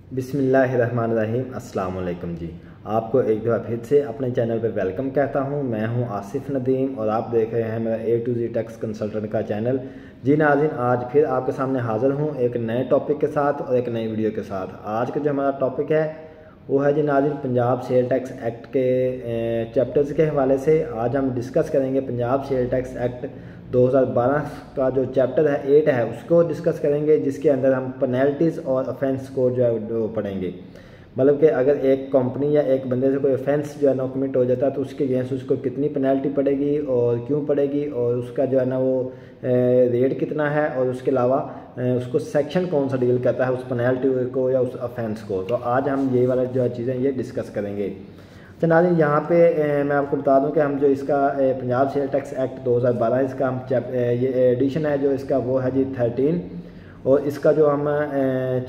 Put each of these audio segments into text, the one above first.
बिस्मिल्लाहिर्रहमानिर्रहीम। अस्सलाम वालेकुम जी। आपको एक दफ़ा फिर से अपने चैनल पर वेलकम कहता हूं। मैं हूं आसिफ नदीम और आप देख रहे हैं मेरा A to Z tax consultant का चैनल। जी नाज़रीन, आज फिर आपके सामने हाज़िर हूं एक नए टॉपिक के साथ और एक नई वीडियो के साथ। आज का जो हमारा टॉपिक है वो है जी नाज़रीन, पंजाब सेल टैक्स एक्ट के चैप्टर्स के हवाले से आज हम डिस्कस करेंगे। पंजाब सेल टैक्स एक्ट 2012 का जो चैप्टर है 8 है उसको डिस्कस करेंगे, जिसके अंदर हम पेनल्टीज़ और ऑफेंस को जो है वो पढ़ेंगे। मतलब कि अगर एक कंपनी या एक बंदे से कोई ऑफेंस जो है ना कमिट हो जाता है तो उसके अगेंस्ट उसको कितनी पेनल्टी पड़ेगी और क्यों पड़ेगी और उसका जो है ना वो रेट कितना है, और उसके अलावा उसको सेक्शन कौन सा डील करता है उस पेनल्टी को या उस ऑफेंस को। तो आज हम ये वाला जो चीज़ें ये डिस्कस करेंगे। तो नाज़रीन, यहाँ पे मैं आपको बता दूं कि हम जो इसका पंजाब सेल टैक्स एक्ट 2012 इसका हम ये एडिशन है जो इसका वो है जी 13, और इसका जो हम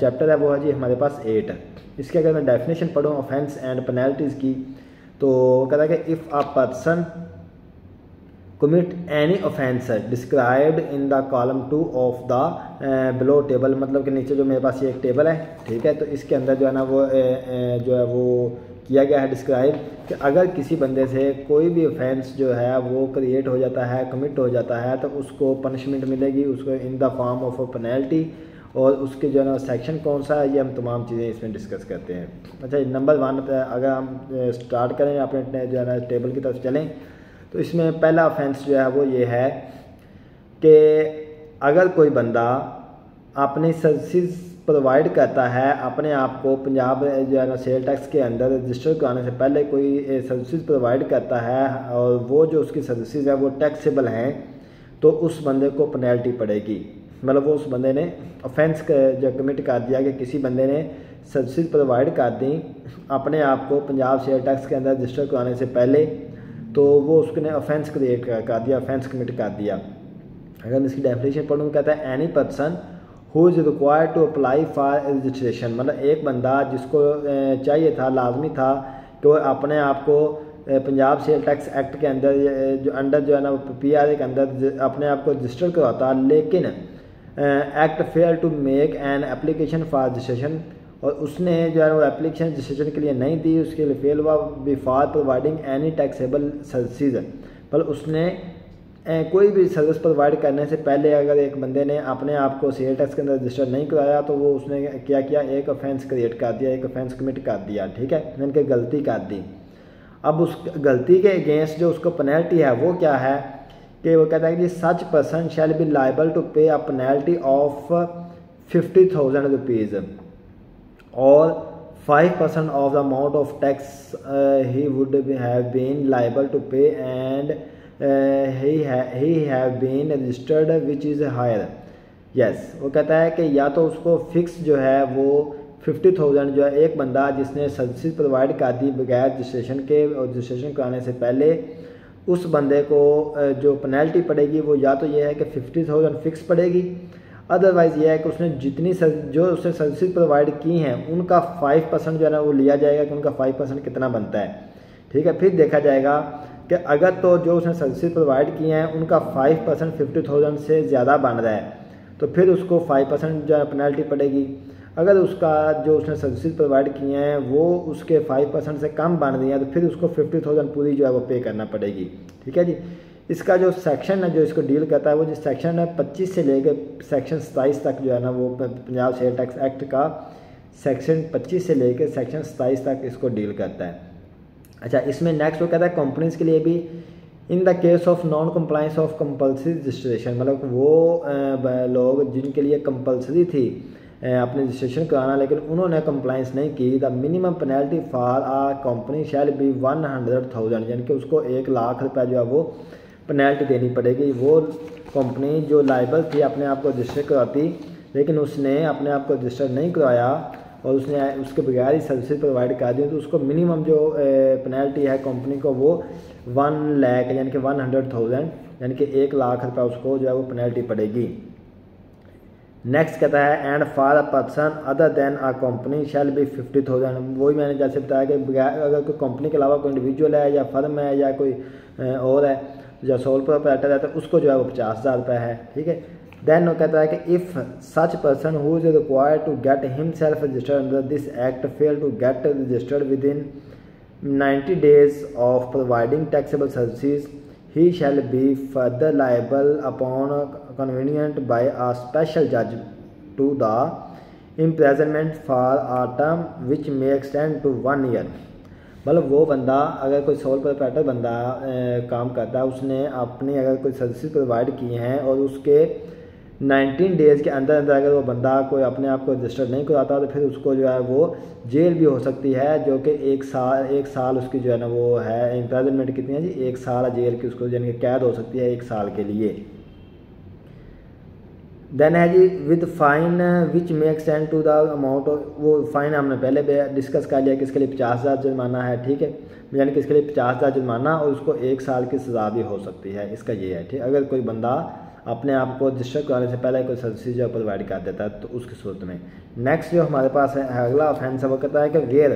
चैप्टर है वो है जी हमारे पास 8। इसके अगर मैं डेफिनेशन पढ़ूँ ऑफेंस एंड पेनल्टीज़ की, तो कहता है कि if a person commit any offence described in the column 2 of the below table, मतलब कि नीचे जो मेरे पास ये एक टेबल है, ठीक है, तो इसके अंदर जो है ना वो जो है वो किया गया है डिस्क्राइब कि अगर किसी बंदे से कोई भी ऑफेंस जो है वो क्रिएट हो जाता है, कमिट हो जाता है, तो उसको पनिशमेंट मिलेगी उसको in the form of a penalty, और उसके जो है ना सेक्शन कौन सा है ये हम तमाम चीज़ें इसमें डिस्कस करते हैं। अच्छा, नंबर 1 पे अगर हम स्टार्ट करें अपने जो है ना टेबल की तरफ चलें, तो इसमें पहला ऑफेंस जो है वो ये है कि अगर कोई बंदा अपनी सर्विसेज प्रोवाइड करता है अपने आप को पंजाब जो है ना सेल टैक्स के अंदर रजिस्टर कराने से पहले कोई सर्विसेज प्रोवाइड करता है और वो जो उसकी सर्विसेज है वो टैक्सेबल हैं, तो उस बंदे को पेनल्टी पड़ेगी। मतलब वो उस बंदे ने ऑफेंस जो कमिट कर दिया कि किसी बंदे ने सर्विसेज प्रोवाइड कर दी अपने आप को पंजाब सेल टैक्स के अंदर रजिस्टर कराने से पहले, तो वो उसने ऑफेंस क्रिएट कर दिया, ऑफेंस कमिट कर दिया। अगर मैं इसकी डेफिनेशन पढ़ूँ, कहता है any person who is required to apply for registration, मतलब एक बंदा जिसको चाहिए था, लाजमी था कि वो अपने आप को पंजाब सेल टैक्स एक्ट के अंदर जो है ना PRA के अंदर अपने आप को रजिस्टर करवाता, लेकिन act fair to make an application for registration, और उसने जो है वो एप्लीकेशन रजिस्ट्रेशन के लिए नहीं दी, उसके लिए फेल हुआ before providing any taxable services, मतलब उसने कोई भी सर्विस प्रोवाइड करने से पहले अगर एक बंदे ने अपने आप को सेल टैक्स के अंदर रजिस्टर नहीं कराया तो वो उसने क्या किया, एक ऑफेंस क्रिएट कर दिया, एक ऑफेंस कमिट कर दिया, ठीक है, यानी कि गलती कर दी। अब उस गलती के अगेंस्ट जो उसको पेनल्टी है वो क्या है कि वो कहता है कि such person shall be liable to pay a penalty of 50,000 rupees और 5% of the amount of tax he would have been liable to pay, and he have been registered which is higher. Yes, वो कहता है कि या तो उसको fix जो है वो 50,000 जो है एक बंदा जिसने सर्विसेज प्रोवाइड कर दी बगैर रजिस्ट्रेशन के और रजिस्ट्रेशन कराने से पहले, उस बंदे को जो पेनल्टी पड़ेगी वो या तो ये है कि 50,000 फिक्स पड़ेगी, अदरवाइज़ ये है कि उसने जितनी जो उसने सर्विसेज प्रोवाइड की हैं उनका 5% जो है ना वो लिया जाएगा कि उनका 5% कितना बनता है, ठीक है। फिर देखा जाएगा कि अगर तो जो उसने सर्विसेज प्रोवाइड की हैं उनका 5% 50,000 से ज़्यादा बन रहा है तो फिर उसको 5% जो है पेनल्टी पड़ेगी। अगर उसका जो उसने सर्विसेज प्रोवाइड की हैं वो उसके 5% से कम बन रही हैं तो फिर उसको 50,000 पूरी जो है वो पे करना पड़ेगी, ठीक है जी। इसका जो सेक्शन है जो इसको डील करता है वो जिस सेक्शन है 25 से लेकर सेक्शन 27 तक जो है ना वो पंजाब सेल टैक्स एक्ट का सेक्शन 25 से लेकर सेक्शन 27 तक इसको डील करता है। अच्छा, इसमें नेक्स्ट वो कहता है कंपनीज के लिए भी in the case of non compliance of compulsory registration, मतलब वो लोग जिनके लिए कंपल्सरी थी अपने रजिस्ट्रेशन कराना लेकिन उन्होंने कंप्लाइंस नहीं की, the minimum penalty for uh company shall be 100,000, यानी कि उसको 1 लाख रुपये जो है वो पेनल्टी देनी पड़ेगी। वो कंपनी जो लाइबल थी अपने आप को रजिस्टर कराती लेकिन उसने अपने आप को रजिस्टर नहीं करवाया और उसने उसके बगैर ही सर्विसेज प्रोवाइड कर दी, तो उसको मिनिमम जो पेनल्टी है कंपनी को वो 1 लाख यानी कि 100,000 यानी कि 1 लाख रुपये उसको जो है वो पेनल्टी पड़ेगी। नेक्स्ट कहता है and for a person other than a company shall be 50,000, वही मैंने जैसे बताया कि बगैर अगर कोई कंपनी के अलावा कोई इंडिविजुअल है या फर्म है या कोई और है या सोल प्रोप्राइटर है तो उसको जो है वो 50,000 रुपये है, ठीक है। देन वो कहता है कि if such person who is required to get himself registered under this act fail to get registered within 90 days of providing taxable services, he shall be further liable upon convenience by a special judge to the imprisonment for a term which may extend to 1 year। मतलब वो बंदा अगर कोई sole proprietor बंदा काम करता है, उसने अपनी अगर कोई सर्विसेज प्रोवाइड किए हैं और उसके 19 डेज़ के अंदर अंदर अगर वो बंदा कोई अपने आप को रजिस्टर नहीं कराता तो फिर उसको जो है वो जेल भी हो सकती है, जो कि एक साल उसकी जो है ना वो है इम्प्रिजनमेंट कितनी है जी, 1 साल जेल की उसको यानी कि कैद हो सकती है 1 साल के लिए। देन है जी with fine which may extend to the amount, वो फाइन हमने पहले डिस्कस कर लिया कि इसके लिए 50,000 जुर्माना है, ठीक है, यानी कि इसके लिए 50,000 जुर्माना और उसको 1 साल की सज़ा भी हो सकती है। इसका ये है, ठीक, अगर कोई बंदा अपने आप को रजिस्टर कराने से पहले कोई सर्विस जो प्रोवाइड कर देता है तो उसकी सूरत में। नेक्स्ट जो हमारे पास है अगला ऑफेंस है वो कहता है कि where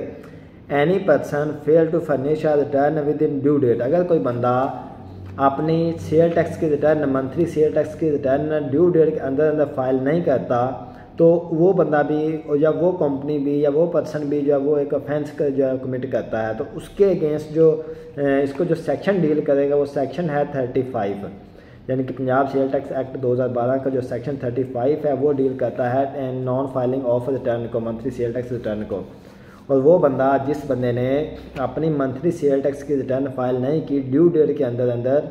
any person fail to furnish a return within due date, अगर कोई बंदा अपनी सेल टैक्स की रिटर्न, मंथली सेल टैक्स की रिटर्न ड्यू डेट के अंदर अंदर फाइल नहीं करता तो वो बंदा भी या वो कंपनी भी या वो पर्सन भी जो है वो एक ऑफेंस जो है कमिट करता है, तो उसके अगेंस्ट जो इसको जो सेक्शन डील करेगा वो सेक्शन है 35, यानी कि पंजाब सेल टैक्स एक्ट 2012 का जो सेक्शन 35 है वो डील करता है नॉन फाइलिंग ऑफ रिटर्न को, मंथली सेल टैक्स रिटर्न को। और वो बंदा जिस बंदे ने अपनी मंथली सेल टैक्स की रिटर्न फाइल नहीं की ड्यू डेट के अंदर अंदर,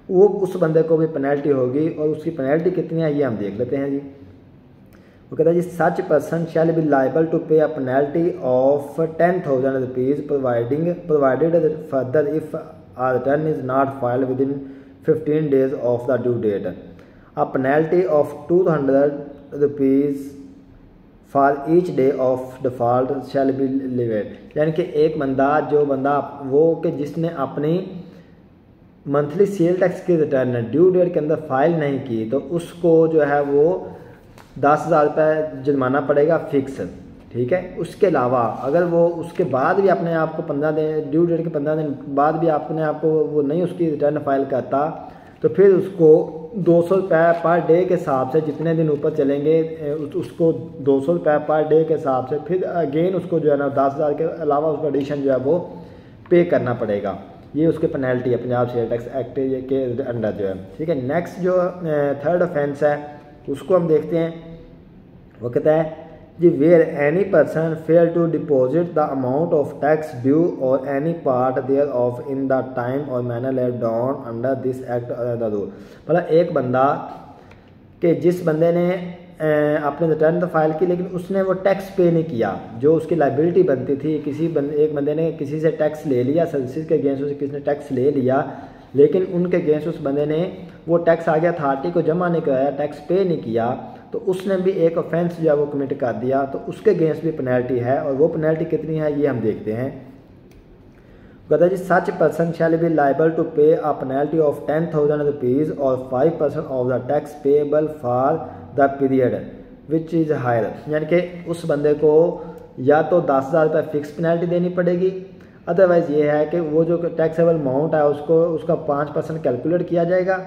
वो उस बंदे को भी पेनल्टी होगी, और उसकी पेनल्टी कितनी है ये हम देख लेते हैं जी। वो कहता है जी such person shall be liable to pay a penalty of 10,000 rupees provided further if a return is not filed within 15 days of the due date। A penalty of 200 rupees for each day of default shall be levied। यानी कि एक बंदा जो बंदा वो कि जिसने अपनी मंथली सेल टैक्स की रिटर्न ड्यू डेट के अंदर फाइल नहीं की तो उसको जो है वो 10,000 रुपये जुर्माना पड़ेगा फिक्स, ठीक है। उसके अलावा अगर वो उसके बाद भी अपने आप को 15 दिन ड्यू डेट के 15 दिन बाद भी अपने आप को वो नहीं उसकी रिटर्न फाइल करता तो फिर उसको 200 रुपये पर डे के हिसाब से जितने दिन ऊपर चलेंगे उसको 200 रुपये पर डे के हिसाब से फिर अगेन उसको जो है ना 10,000 के अलावा उसका एडिशन जो है वो पे करना पड़ेगा। ये उसके पेनल्टी है पंजाब सेल टैक्स एक्ट के अंडर जो है, ठीक है। नेक्स्ट जो थर्ड ऑफेंस है उसको हम देखते हैं। वो कहता है जी where any person fail to deposit the amount of tax due or any part thereof in the time or manner laid down under this act the rule. मतलब एक बंदा कि जिस बंदे ने अपने रिटर्न तो फाइल की लेकिन उसने वो टैक्स पे नहीं किया, जो उसकी लाइबिलिटी बनती थी, एक बंदे ने किसी से टैक्स ले लिया, सर्विसेज के अगेंस्ट से किसी ने टैक्स ले लिया लेकिन उनके अगेंस्ट उस बंदे ने वो टैक्स आगे अथॉरिटी को जमा नहीं कराया, टैक्स पे नहीं किया, तो उसने भी एक ऑफेंस जो है वो कमिट कर दिया, तो उसके अगेंस्ट भी पेनल्टी है। और वो पेनल्टी कितनी है ये हम देखते हैं। कहता है जी such person shall be liable to pay a penalty of 10,000 rupees और 5% of the tax payable for the period which is higher. यानी कि उस बंदे को या तो 10,000 रुपये फिक्स पेनल्टी देनी पड़ेगी, अदरवाइज़ ये है कि वो जो टैक्सेबल अमाउंट है उसका 5% कैलकुलेट किया जाएगा,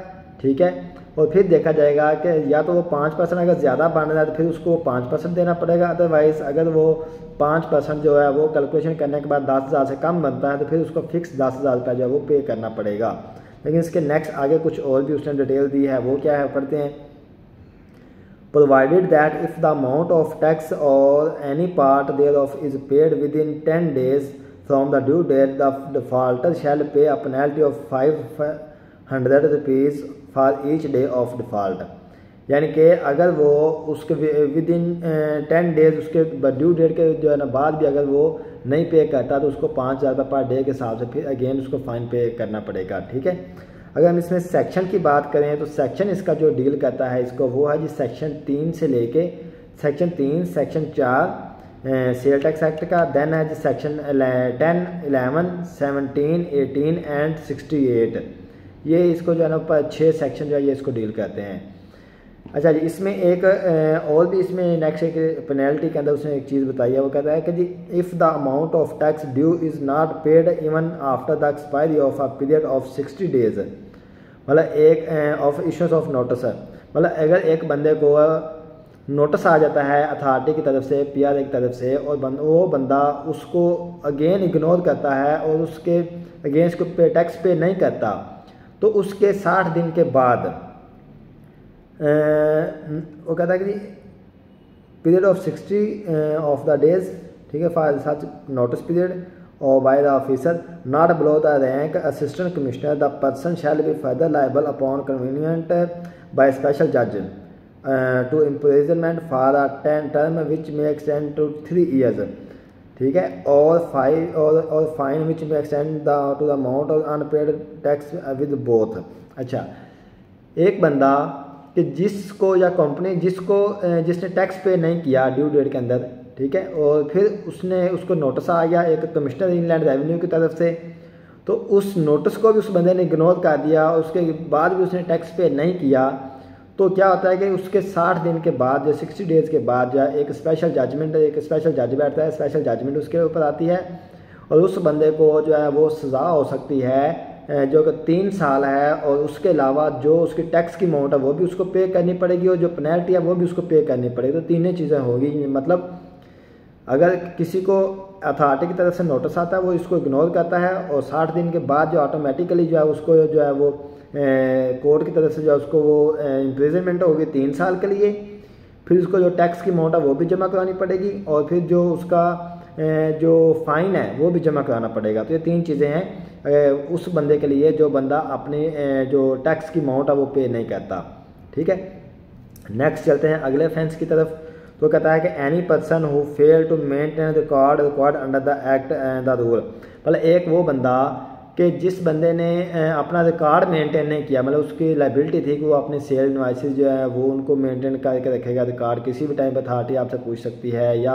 ठीक है। और फिर देखा जाएगा कि या तो वो 5% अगर ज़्यादा बन रहा है तो फिर उसको 5% देना पड़ेगा, अदरवाइज़ अगर वो 5% जो है वो कैलकुलेशन करने के बाद 10,000 से कम बनता है तो फिर उसको फिक्स 10,000 रुपये जो है वो पे करना पड़ेगा। लेकिन इसके नेक्स्ट आगे कुछ और भी उसने डिटेल दी है, वो क्या है पढ़ते हैं। Provided that if the amount of tax or any part thereof is paid within 10 days from the due date the defaulter shall pay a penalty of 500 rupees for each day of default. यानी कि अगर वो उसके within 10 days उसके due date के जो है ना बाद भी अगर वो नहीं पे करता तो उसको 5,000 रुपये पर डे के हिसाब से फिर अगेन उसको फ़ाइन पे करना पड़ेगा, ठीक है। अगर हम इसमें सेक्शन की बात करें तो सेक्शन इसका जो डील करता है इसको वो है जी सेक्शन 3 से लेके section 3 section 4 sale tax act का, देन है जी सेक्शन 10, 11, 17, 18 एंड 68। ये इसको जो है ना 6 सेक्शन जो है ये इसको डील करते हैं। अच्छा जी, इसमें एक और भी इसमें नेक्स्ट एक पेनल्टी के अंदर उसने एक चीज़ बताई है। वो कहता है कि जी if the amount of tax due is not paid even after the expiry of a period of 60 days, मतलब एक ऑफ इश्यूज ऑफ नोटिस है, मतलब अगर एक बंदे को नोटिस आ जाता है अथॉरिटी की तरफ से, पीआरए की तरफ से, और वो बंदा उसको अगेन इग्नोर करता है और उसके अगेंस्ट को टैक्स पे नहीं करता, तो उसके 60 दिन के बाद वो कहता है कि period of 60 of the days, ठीक है, फॉर सच नोटिस पीरियड और by the officer not below the rank assistant commissioner, the person shall be further liable upon convenient by special जज to imprisonment for a term which may extend to 3 years, ठीक है, और fine which में extend to the amount of unpaired tax with both. अच्छा, एक बंदा कि जिसको या कंपनी जिसने टैक्स पे नहीं किया ड्यू डेट के अंदर, ठीक है, और फिर उसको नोटिस आ गया एक कमिश्नर इनलैंड रेवेन्यू की तरफ से, तो उस नोटिस को भी उस बंदे ने इग्नोर कर दिया, उसके बाद भी उसने टैक्स पे नहीं किया, तो क्या होता है कि उसके 60 दिन के बाद या 60 डेज़ के बाद या एक स्पेशल जज बैठता है, स्पेशल जजमेंट उसके ऊपर आती है, और उस बंदे को जो है वो सज़ा हो सकती है जो कि 3 साल है, और उसके अलावा जो उसकी टैक्स की अमाउंट है वो भी उसको पे करनी पड़ेगी, और जो पेनल्टी है वो भी उसको पे करनी पड़ेगी। तो तीनों चीज़ें होगी। मतलब अगर किसी को अथॉरिटी की तरफ से नोटिस आता है वो इसको इग्नोर करता है, और 60 दिन के बाद जो ऑटोमेटिकली जो है उसको जो है वो कोर्ट की तरफ से जो है उसको वो इम्प्रिजनमेंट होगी 3 साल के लिए, फिर उसको जो टैक्स की अमाउंट है वो भी जमा करानी पड़ेगी, और फिर जो उसका जो फ़ाइन है वो भी जमा कराना पड़ेगा। तो ये 3 चीज़ें हैं उस बंदे के लिए जो बंदा अपने जो टैक्स की अमाउंट है वो पे नहीं करता, ठीक है। नेक्स्ट चलते हैं अगले ऑफेंस की तरफ। तो कहता है कि any person who fail to maintain record under the act and the rule, मतलब एक वो बंदा कि जिस बंदे ने अपना रिकॉर्ड मेंटेन नहीं किया, मतलब उसकी लाइबिलिटी थी कि वो अपने सेल इनवॉइसेस जो है वो उनको मेंटेन करके रखेगा रिकॉर्ड, किसी भी टाइम पर अथॉरिटी आपसे पूछ सकती है, या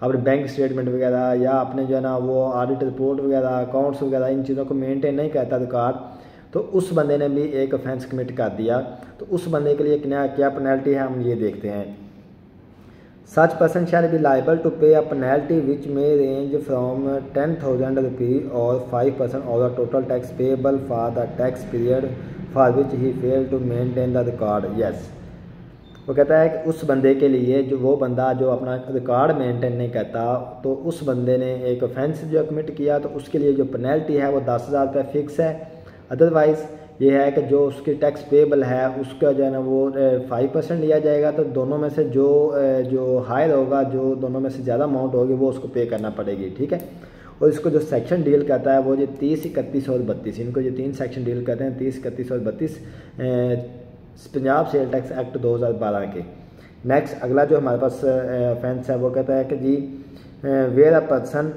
अपने बैंक स्टेटमेंट वगैरह, या अपने जो है ना वो ऑडिट रिपोर्ट वगैरह, अकाउंट्स वगैरह, इन चीज़ों को मेंटेन नहीं करता रिकॉर्ड, तो उस बंदे ने भी एक ऑफेंस कमिट कर दिया। तो उस बंदे के लिए क्या पेनल्टी है हम ये देखते हैं। Such person shall be liable to pay a penalty which may range from 10,000 rupees or 5% of the total tax payable for the tax period for which he failed to maintain the record. Yes. वो कहता है कि उस बंदे के लिए जो वो बंदा जो अपना रिकॉर्ड मेंटेन नहीं करता, तो उस बंदे ने एक ऑफेंस जो कमिट किया, तो उसके लिए जो पेनल्टी है वो 10,000 रुपये फिक्स है। अदरवाइज़ ये है कि जो उसकी टैक्स पेबल है उसका जो है ना वो 5% लिया जाएगा, तो दोनों में से जो हायर होगा, जो दोनों में से ज़्यादा अमाउंट होगी वो उसको पे करना पड़ेगी, ठीक है। और इसको जो सेक्शन डील करता है वो जो 30, 31 और 32, इनको जो 3 सेक्शन डील करते हैं, 30, 31 और 32 पंजाब सेल टैक्स एक्ट 2012 के। नेक्स्ट अगला जो हमारे पास ऑफेंस है वो कहता है कि जी where a person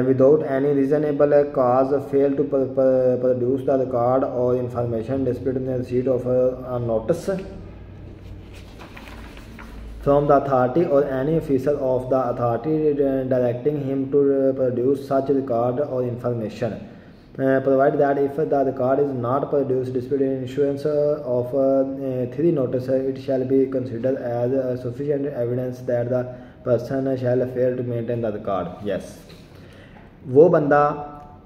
without any reasonable cause fail to produce the record or information displayed in the receipt of a notice from the authority or any official of the authority directing him to produce such record or information, provided that if the record is not produced displayed in issuance of 3 notice, it shall be considered as sufficient evidence that the person shall fail to maintain the record. Yes. वो बंदा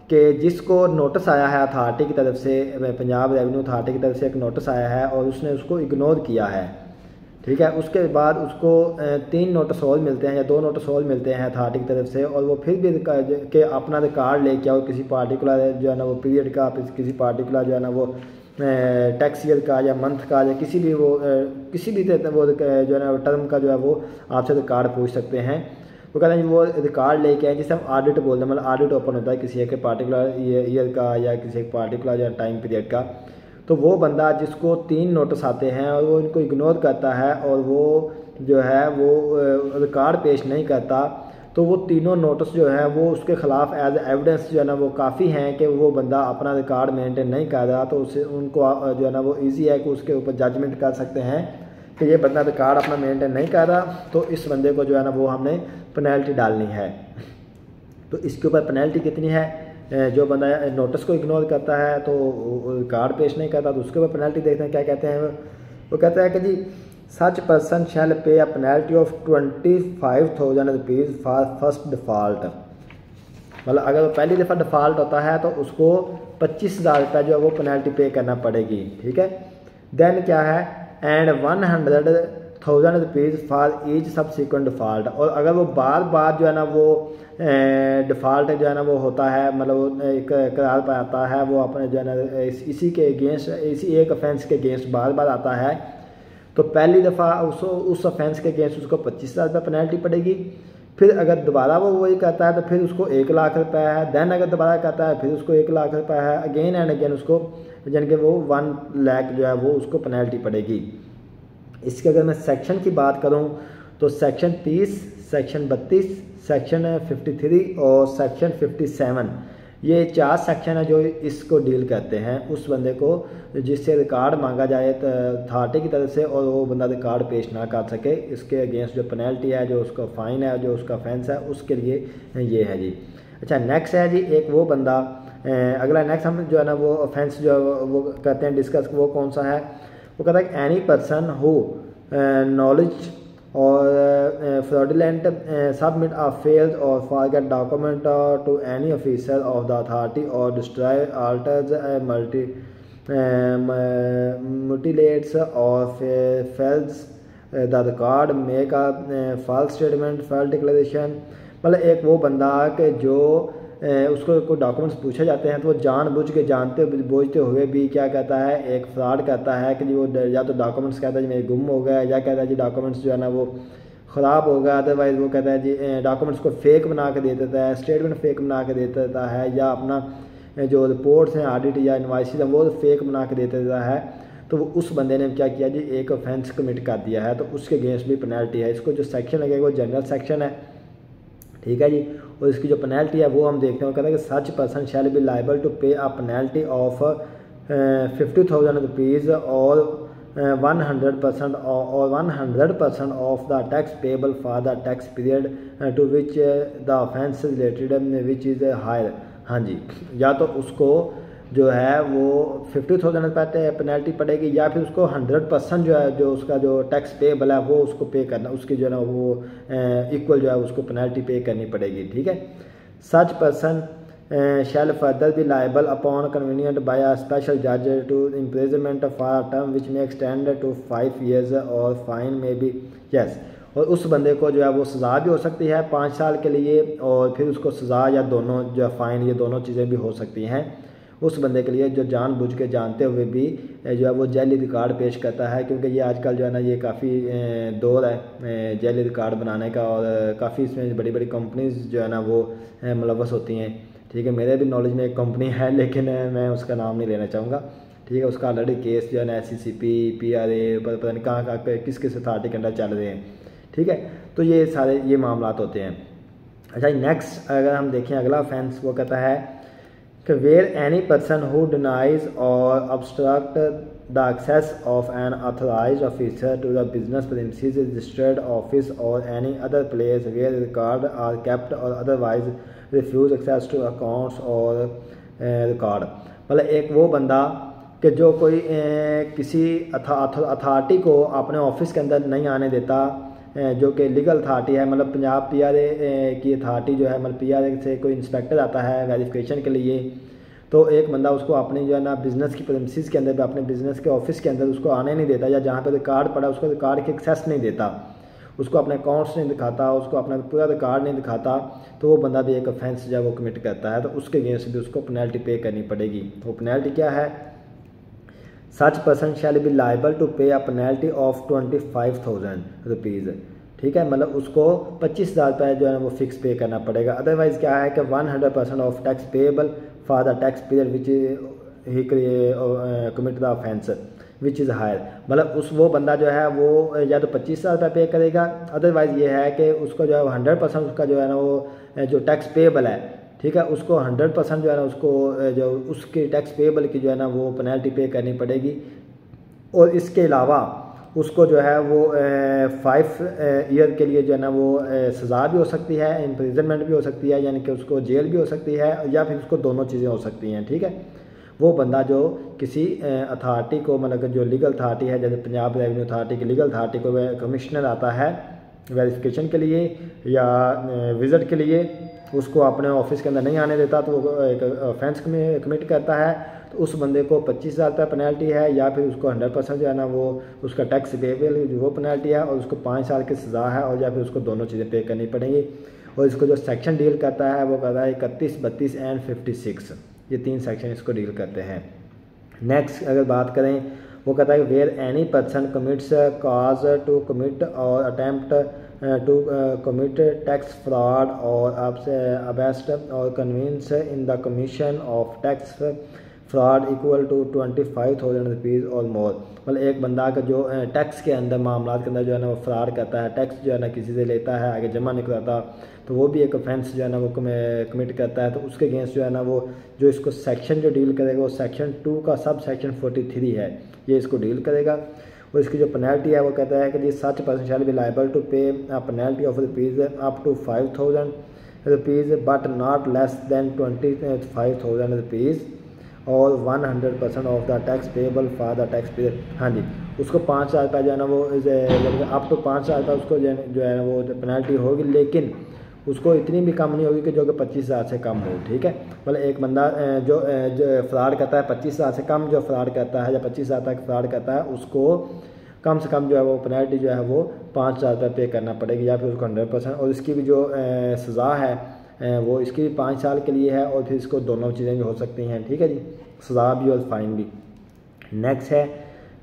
कि जिसको notice आया है authority की तरफ से, Punjab revenue authority की तरफ से एक नोटिस आया है और उसने उसको इग्नोर किया है, ठीक है, उसके बाद उसको 3 नोटिस और मिलते हैं या 2 नोटिस और मिलते हैं अथॉरिटी की तरफ से, और वो फिर भी कि अपना रिकॉर्ड लेके आओ किसी पार्टिकुलर जो है ना वो पीरियड का, किसी पार्टिकुलर जो है ना वो टैक्स ईयर का या मंथ का या किसी भी वो जो है ना टर्म का जो है वो आपसे रिकॉर्ड पूछ सकते हैं। वो कहते हैं वो रिकॉर्ड लेके आए, जिसे हम ऑडिट बोलते हैं, मतलब ऑडिट ओपन होता है किसी एक पार्टिकुलर ईयर का या किसी एक पार्टिकुलर या टाइम पीरियड का। तो वो बंदा जिसको 3 नोटिस आते हैं और वो इनको इग्नोर करता है और वो जो है वो रिकॉर्ड पेश नहीं करता, तो वो तीनों नोटिस जो है वो उसके ख़िलाफ़ एज एविडेंस जो है ना वो काफ़ी हैं कि वो बंदा अपना रिकॉर्ड मेंटेन नहीं कर रहा। तो उससे उनको जो है ना वो ईजी है कि उसके ऊपर जजमेंट कर सकते हैं कि ये बंदा रिकॉर्ड अपना मेंटेन नहीं कर रहा, तो इस बंदे को जो है ना वो हमने पेनल्टी डालनी है। तो इसके ऊपर पेनल्टी कितनी है, जो बंदा नोटिस को इग्नोर करता है तो रिकॉर्ड पेश नहीं करता, तो उसके ऊपर पेनल्टी देखते हैं क्या कहते हैं। वो कहता है कि जी such person shell pay a penalty of 25,000 rupees for first default, मतलब अगर वो पहली दफ़ा डिफ़ॉल्ट होता है तो उसको 25,000 रुपये जो है वो पेनल्टी पे करना पड़ेगी, ठीक है। देन क्या है and 100,000 rupees for each subsequent default. और अगर वो बार बार जो है ना वो डिफ़ॉल्ट जो है ना वो होता है, मतलब एक करार पर आता है, वो अपने जो है ना इसी के अगेंस्ट, इसी एक ऑफेंस के अगेंस्ट बार बार आता है, तो पहली दफ़ा उस ऑफेंस के अगेंस्ट उसको 25,000 रुपये पेनल्टी पड़ेगी। फिर अगर दोबारा वो वही करता है तो फिर उसको 1 लाख रुपए है। देन अगर दोबारा करता है फिर उसको 1 लाख रुपए है। अगेन एंड अगेन उसको यानी कि वो 1 लाख जो है वो उसको पेनल्टी पड़ेगी। इसके अगर मैं सेक्शन की बात करूं तो सेक्शन 30, सेक्शन 32, सेक्शन 53 और सेक्शन 57, ये 4 सेक्शन है जो इसको डील करते हैं। उस बंदे को जिससे रिकॉर्ड मांगा जाए अथॉरिटी की तरफ से और वो बंदा रिकॉर्ड पेश ना कर सके, इसके अगेंस्ट जो पेनल्टी है, जो उसका फ़ाइन है, जो उसका ऑफेंस है, उसके लिए ये है जी। अच्छा, नेक्स्ट है जी एक वो बंदा, अगला नेक्स्ट हम जो है ना वो ऑफेंस जो वो कहते हैं डिस्कस, वो कौन सा है, वो कहता है any person who knowledge or fraudulent submit a failed or forget document to any officer of the authority or destroy, alters, mutilates or fails the record, make a false statement, false declaration। मतलब एक वो बंदा कि जो उसको कोई documents पूछे जाते हैं तो वो जानबूझ के जानते बूझते हुए भी क्या कहता है, एक फ्रॉड कहता है कि जी वो या तो डॉक्यूमेंट्स कहता है जी मेरे गुम हो गया, या कहता है जी डॉक्यूमेंट्स जो है ना वो ख़राब हो गया, अदरवाइज़ वो कहता है जी डॉक्यूमेंट्स को फेक बना के दे देता है, स्टेटमेंट फेक बना के दे देता है, या अपना जो रिपोर्ट्स हैं ऑडिट या इनवॉइसेस हैं वो फेक बना के दे देता है। तो वो उस बंदे ने क्या किया जी, एक ऑफेंस कमिट कर दिया है, तो उसके अगेंस्ट भी पेनल्टी है। इसको जो सेक्शन लगेगा वो जनरल सेक्शन है, ठीक है जी। और इसकी जो पेनल्टी है वो हम देखते हैं, कहते हैं कि such person shall be liable to pay a penalty of 50,000 rupees or 100% और 100% of the tax payable for the tax period to which the offence related which is higher. हाँ जी, या तो उसको जो है वो 50,000 रुपये पेनल्टी पड़ेगी, या फिर उसको 100% जो है जो उसका जो टैक्स पेबल है वो उसको पे करना, उसकी जो है ना वो इक्वल जो है उसको पेनल्टी पे करनी पड़ेगी, ठीक है। Such person shell further be liable upon convenient bye a special जज to imprisonment for a term which may extend to 5 years और फाइन में बी यस। और उस बंदे को जो है वो सज़ा भी हो सकती है 5 साल के लिए, और फिर उसको सज़ा या दोनों जो है फ़ाइन, ये दोनों चीज़ें भी हो सकती हैं उस बंदे के लिए जो जानबूझ के जानते हुए भी जो है वो जेली रिकॉर्ड पेश करता है। क्योंकि ये आजकल जो है ना ये काफ़ी दौर है जेली रिकॉर्ड बनाने का, और काफ़ी इसमें बड़ी बड़ी कंपनीज जो है ना वो मुलव्वस होती हैं, ठीक है। मेरे भी नॉलेज में एक कंपनी है, लेकिन मैं उसका नाम नहीं लेना चाहूँगा, ठीक है। उसका ऑलरेडी केस जो है ना SCCP PRA पता नहीं कहाँ किस किस अथॉरिटी के अंदर चल रहे हैं, ठीक है। तो ये सारे ये मामला होते हैं। अच्छा, नेक्स्ट अगर हम देखें अगला ऑफेंस, वो कहता है कि where any person who denies और obstruct the access of an authorized officer to the business premises, registered office or any other place where records are kept or otherwise refuse access to accounts or record। मतलब एक वो बंदा कि जो कोई किसी authority को अपने ऑफिस के अंदर नहीं आने देता, जो कि लीगल अथॉरिटी है, मतलब पंजाब PRA की अथॉरिटी जो है, मतलब PRA से कोई इंस्पेक्टर आता है वेरिफिकेशन के लिए, तो एक बंदा उसको अपनी जो है ना बिज़नेस की प्रेमिसेस के अंदर, अपने बिज़नेस के ऑफिस के अंदर उसको आने नहीं देता, या जहाँ पे रिकॉर्ड पड़ा उसको रिकॉर्ड की एक्सेस नहीं देता, उसको अपने अकाउंट्स नहीं दिखाता, उसको अपना पूरा रिकॉर्ड नहीं दिखाता, तो वो बंदा भी एक ऑफेंस जो है वो कमिट करता है, तो उसके अगेंस्ट भी उसको पेनल्टी पे करनी पड़ेगी। वो पेनल्टी क्या है, such person shall be liable to pay a penalty of 25,000 rupees, ठीक है। मतलब उसको 25,000 रुपये जो है वो फिक्स पे करना पड़ेगा। अदरवाइज़ क्या है कि 100% of tax payable for the tax period which he commit the offence which is higher. मतलब वो बंदा जो है वो या तो 25,000 रुपये पे करेगा, अदरवाइज़ ये है कि उसको जो है 100% उसका जो है ना वो जो टैक्स पेएबल है, ठीक है, उसको 100% जो है ना उसको जो उसकी टैक्स पेएबल की जो है ना वो पेनल्टी पे करनी पड़ेगी। और इसके अलावा उसको जो है वो 5 ईयर के लिए जो है ना वो सज़ा भी हो सकती है, इम्प्रिजनमेंट भी हो सकती है, यानी कि उसको जेल भी हो सकती है, या फिर उसको दोनों चीज़ें हो सकती हैं, ठीक है। वो बंदा जो किसी अथॉरिटी को, मतलब जो लीगल अथॉरिटी है, जैसे पंजाब रेवेन्यू अथॉरिटी की लीगल अथॉरिटी को कमिश्नर आता है वेरिफिकेशन के लिए या विज़िट के लिए, उसको अपने ऑफिस के अंदर नहीं आने देता तो वो एक ऑफेंस कमिट करता है, तो उस बंदे को 25,000 रुपये पेनल्टी है, या फिर उसको 100% जो है ना वो उसका टैक्स पेबल वो पेनल्टी है, और उसको 5 साल की सज़ा है, और या फिर उसको दोनों चीज़ें पे करनी पड़ेंगी। और इसको जो सेक्शन डील करता है वो करता है 31, 32 एंड 56, ये 3 सेक्शन इसको डील करते हैं। नेक्स्ट अगर बात करें, वो कहता है where any person commits cause to commit or attempt to commit tax fraud or अबेस्ट or connives in the commission of tax fraud equal to 25,000 rupees or more. मतलब एक बंदा का जो टैक्स के अंदर मामला के अंदर जो है ना वो फ्रॉड करता है, टैक्स जो है ना किसी से लेता है आगे जमा नहीं कराता, तो वो भी एक ऑफेंस जो है ना वो कमिट करता है, तो उसके अगेंस्ट जो है ना वो जो इसको सेक्शन जो डील करेगा वो सेक्शन 2 का सब सेक्शन 43 है, ये इसको डील करेगा। और इसकी जो पेनल्टी है वो कहता है कि such person shall be liable to pay a penalty of rupees up to 5,000 rupees but not less than 25,000 rupees or 100% of the tax payable for the tax period. हाँ जी, उसको 5,000 रुपये जो है ना वो अप टू 5,000 रुपये उसको जो है वो पेनल्टी होगी, लेकिन उसको इतनी भी कम नहीं होगी कि जो कि 25,000 से कम हो। ठीक है, मतलब एक बंदा जो फ्रॉड करता है 25,000 से कम जो फ्रॉड करता है या 25,000 तक फ्रॉड करता है, उसको कम से कम जो है वो पेनल्टी जो है वो 5,000 रुपये पे करना पड़ेगी, या फिर उसको 100%। और इसकी भी जो सज़ा है वो इसकी भी 5 साल के लिए है, और फिर इसको दोनों चीज़ें भी हो सकती हैं। ठीक है जी, सज़ा भी और फाइन भी। नेक्स्ट है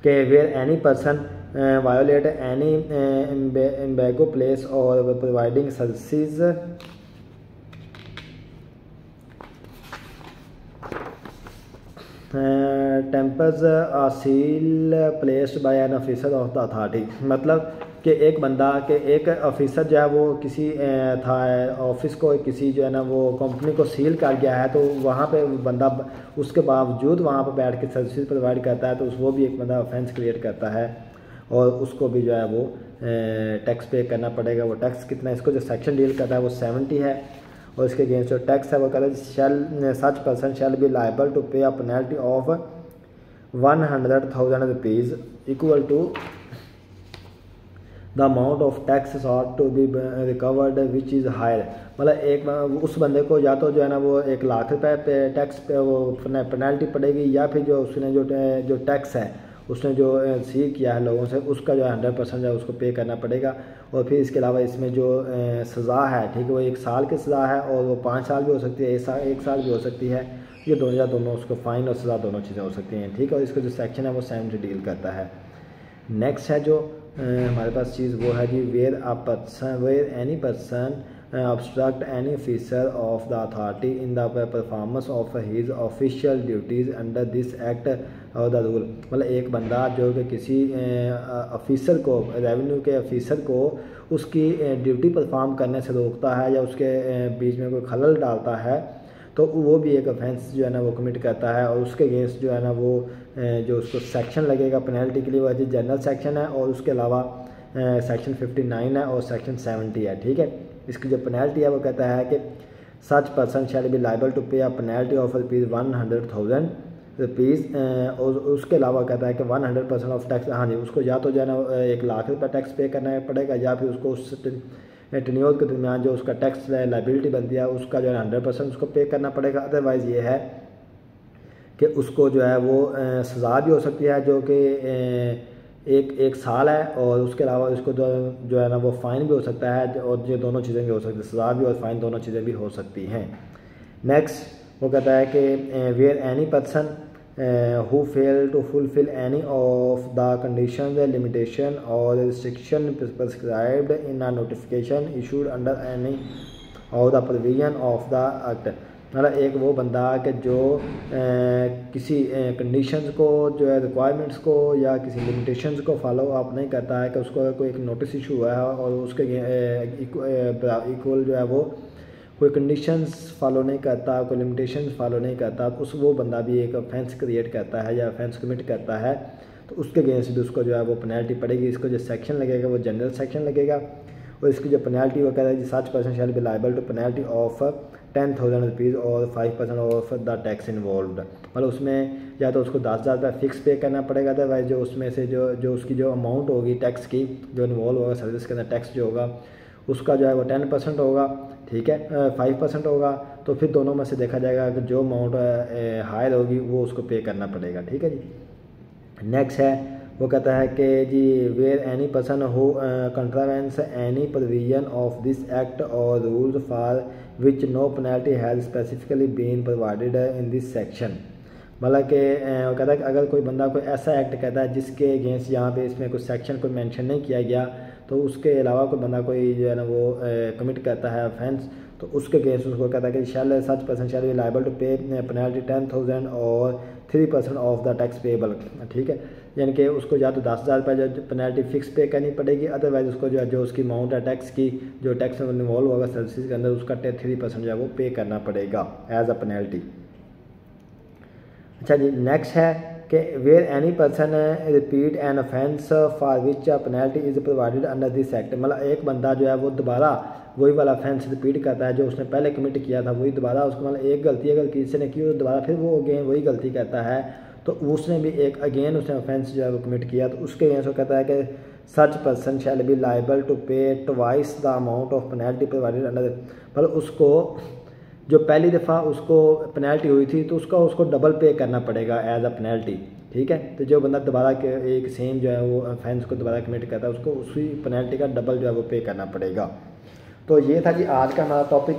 कि where any person violate any embargo place or providing services tampers a seal placed by an officer of the authority. मतलब कि एक बंदा के एक ऑफिसर जो है वो किसी था ऑफिस को किसी जो है ना वो कंपनी को सील कर गया है, तो वहाँ पे बंदा उसके बावजूद वहाँ पे बैठ के सर्विसेज प्रोवाइड करता है, तो वो भी एक बंदा ऑफेंस क्रिएट करता है, और उसको भी जो है वो टैक्स पे करना पड़ेगा। वो टैक्स कितना, इसको जो सेक्शन डील करता है वो 70 है, और इसके अगेंस्ट जो टैक्स है वो कहता है shall such person shall be liable to pay a penalty of 100,000 rupees equal to the amount of tax ought to be recovered which is higher. मतलब एक उस बंदे को या तो जो है ना वो 1 लाख रुपए पे टैक्स पे वो पेनल्टी पड़ेगी, या फिर जो उसने जो टैक्स है उसने जो सील किया है लोगों से उसका जो 100% है उसको पे करना पड़ेगा। और फिर इसके अलावा इसमें जो सज़ा है, ठीक है, वो 1 साल की सज़ा है, और वो 5 साल भी हो सकती है, 1 साल भी हो सकती है, ये दोनों उसको फ़ाइन और सज़ा दोनों चीज़ें हो सकती हैं। ठीक है, और इसका जो सेक्शन है वो 70 डील करता है। नेक्स्ट है जो हमारे पास चीज़ वो है जी where any person obstruct any officer of the authority in the performance of his official duties under this act और द रूल। मतलब एक बंदा जो कि किसी ऑफिसर को, रेवेन्यू के ऑफिसर को उसकी ड्यूटी परफॉर्म करने से रोकता है या उसके बीच में कोई खलल डालता है, तो वो भी एक ऑफेंस जो है ना वो कमिट करता है, और उसके अगेंस्ट जो है ना वो जो उसको सेक्शन लगेगा पेनल्टी के लिए वो जनरल सेक्शन है, और उसके अलावा सेक्शन 59 है और सेक्शन 70 है। ठीक है, इसकी जो पेनल्टी है वो कहता है कि such person shall be liable to pay a penalty of ₹100,000 और उसके अलावा कहता है कि 100% ऑफ टैक्स। हाँ जी, उसको या तो जो है ना 1 लाख रुपये टैक्स पे करना पड़ेगा, या फिर उसको उस टेन्योर के दरमियान जो उसका टैक्स लाइबिलिटी बनती है उसका जो है 100% उसको पे करना पड़ेगा। अदरवाइज़ ये है कि उसको जो है वो सज़ा भी हो सकती है जो कि एक साल है, और उसके अलावा इसको जो है ना वो फ़ाइन भी हो सकता है, और ये दोनों चीज़ें भी हो सकती हैं, सज़ा भी और फ़ाइन दोनों चीज़ें भी हो सकती हैं। नेक्स्ट वो कहता है कि where any person who fail to fulfill any of the conditions, limitation or restriction prescribed in a notification issued under any of the provision of the act। मतलब एक वो बंदा कि जो किसी कंडीशंस को जो है रिक्वायरमेंट्स को या किसी लिमिटेशंस को फॉलो अप नहीं करता है, कि उसको कोई एक नोटिस इशू हुआ है और उसके इक्वल जो है वो कोई कंडीशंस फॉलो नहीं करता, कोई लिमिटेशंस फॉलो नहीं करता, तो वो बंदा भी एक ऑफेंस क्रिएट करता है या ऑफेंस कमिट करता है, तो उसके अगेंस्ट भी उसको जो है वो पेनल्टी पड़ेगी। इसको जो सेक्शन लगेगा वो जनरल सेक्शन लगेगा, और इसकी जो पेनल्टी वो कहता है such person shall be liable to penalty of 10,000 rupees और 5% ऑफ द टैक्स इन्वॉल्व्ड। मतलब उसमें या तो उसको 10,000 रुपये फिक्स पे करना पड़ेगा, अदरवाइज जो उसमें से जो उसकी जो अमाउंट होगी टैक्स की जो इन्वॉल्व होगा सर्विस के अंदर टैक्स जो होगा उसका जो है वो 10% होगा, ठीक है, 5% होगा तो फिर दोनों में से देखा जाएगा कि जो अमाउंट हायर होगी वो उसको पे करना पड़ेगा। ठीक है जी। नेक्स्ट है वो कहता है कि जी where any person who contravenes any provision of this act or rules for which no penalty has specifically been provided in this section. मतलब कि वो कहता है कि अगर कोई बंदा कोई ऐसा एक्ट कहता है जिसके अगेंस्ट यहाँ पे इसमें कुछ सेक्शन कोई मेंशन नहीं किया गया, तो उसके अलावा कोई बंदा कोई जो है ना वो कमिट करता है ऑफेंस, तो उसके अगेंस्ट उसको कहता है कि shall such person shall be liable to pay penalty 10,000 or 3% of the tax payable. ठीक है, यानी कि उसको या तो 10,000 रुपये जो पेनल्टी फिक्स पे करनी पड़ेगी, अदरवाइज उसको जो उसकी अमाउंट है टैक्स की, जो टैक्स में इन्वॉल्व होगा सर्विस के अंदर, उसका 3% जो है वो पे करना पड़ेगा एज अ पेनल्टी। अच्छा जी, नेक्स्ट है कि where any person repeat an offence for which a penalty is provided under this act. मतलब एक बंदा जो है वो दोबारा वही वाला ऑफेंस रिपीट करता है जो उसने पहले कमिट किया था, वही दोबारा उसको, मतलब एक गलती अगर किसी ने की तो दोबारा फिर वो अगेन वही गलती करता है, तो उसने भी एक अगेन उसने ऑफेंस जो है वो कमिट किया, तो उसके अगेंस्ट वो कहता है कि such person shall be liable to pay twice the amount of penalty provided under. मतलब उसको जो पहली दफ़ा उसको पेनल्टी हुई थी तो उसको डबल पे करना पड़ेगा एज अ पेनल्टी। ठीक है, तो जो बंदा दोबारा के एक सेम जो है वो ऑफेंस को दोबारा कमिट करता है उसको उसी पेनल्टी का डबल जो है वो पे करना पड़ेगा। तो ये था जी आज का हमारा टॉपिक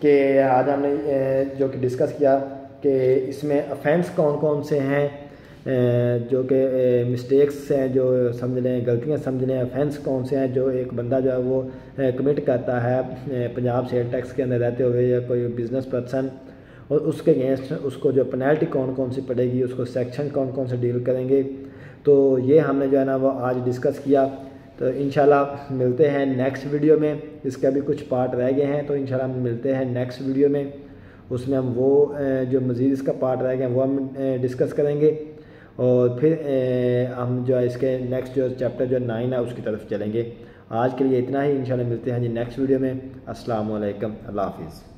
कि आज हमने जो कि डिस्कस किया कि इसमें ऑफेंस कौन कौन से हैं, जो कि मिस्टेक्स हैं जो समझ लें, गलतियां समझ लें, ऑफेंस कौन से हैं जो एक बंदा जो है वो कमिट करता है पंजाब सेल टैक्स के अंदर रहते हुए या कोई बिज़नेस पर्सन, और उसके अगेंस्ट उसको जो पेनल्टी कौन कौन सी पड़ेगी, उसको सेक्शन कौन कौन से डील करेंगे। तो ये हमने जो है ना वो आज डिस्कस किया। तो इंशाल्लाह मिलते हैं नेक्स्ट वीडियो में, इसके अभी कुछ पार्ट रह गए हैं, तो इंशाल्लाह हम मिलते हैं नेक्स्ट वीडियो में, उसमें हम वो जो मज़ीद इसका पार्ट रह गए हैं वो हम डिस्कस करेंगे, और फिर हम जो है इसके नेक्स्ट जो चैप्टर जो 9 है उसकी तरफ चलेंगे। आज के लिए इतना ही, इंशाल्लाह मिलते हैं जी नेक्स्ट वीडियो में। अस्सलाम वालेकुम, अल्लाह हाफिज़।